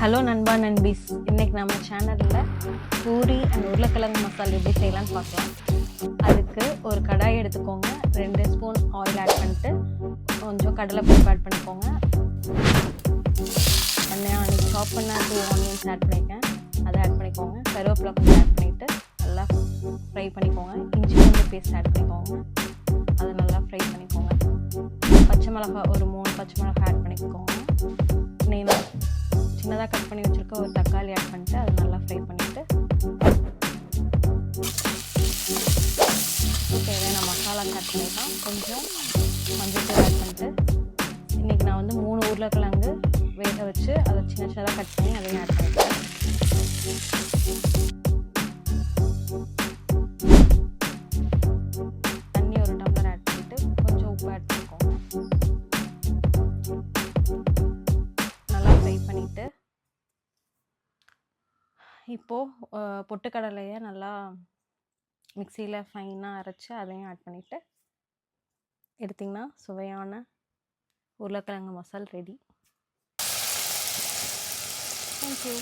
Hello நண்பா நண்பீஸ், இன்றைக்கி நம்ம சேனலில் பூரி அண்ட் உருளைக்கிழங்கு மசாலா எப்படி செய்யலான்னு பார்க்கலாம். அதுக்கு ஒரு கடாய் எடுத்துக்கோங்க, 2 ஸ்பூன் ஆயில் ஆட் பண்ணிட்டு கொஞ்சம் கடலைப்பருப்பு ஆட் பண்ணிக்கோங்க. அன்னைக்கு சாப் பண்ண 2 ஆனியன்ஸ் ஆட் பண்ணியிருக்கேன், அதை ஆட் பண்ணிக்கோங்க. கருவேப்பிலை கொஞ்சம் ஆட் பண்ணிவிட்டு நல்லா ஃப்ரை பண்ணிக்கோங்க. இஞ்சி பூண்டு பேஸ்ட் ஆட் பண்ணிக்கோங்க, அதை நல்லா ஃப்ரை பண்ணிக்கோங்க. பச்சை மிளகாய் ஒரு 3 பச்சை மிளகாய் ஆட் பண்ணிக்கோங்க. நான் சின்னதாக கட் பண்ணி வச்சுருக்க ஒரு தக்காளி ஆட் பண்ணிட்டு அதை நல்லா ஃப்ரை பண்ணிவிட்டு தேவையான மசாலா ஆட் பண்ணிக்கலாம். கொஞ்சம் மஞ்சள் ஆட் பண்ணிட்டு இன்றைக்கி நான் வந்து 3 உருளைக்கிழங்கு வேக வச்சு அதை சின்ன சின்னதாக கட் பண்ணி அதையும் ஆட் பண்ணிக்கிறேன். தண்ணி ஒரு டம்ளர் ஆட் பண்ணிவிட்டு கொஞ்சம் உப்பு ஆட் பண்ணிக்கோங்க. நல்லா ஃப்ரை பண்ணிவிட்டு இப்போது பொட்டுக்கடலையை நல்லா மிக்சியில் ஃபைனாக அரைச்சி அதையும் ஆட் பண்ணிவிட்டு எடுத்திங்கன்னா சுவையான உருளைக்கிழங்கு மசால் ரெடி. தேங்க்யூ.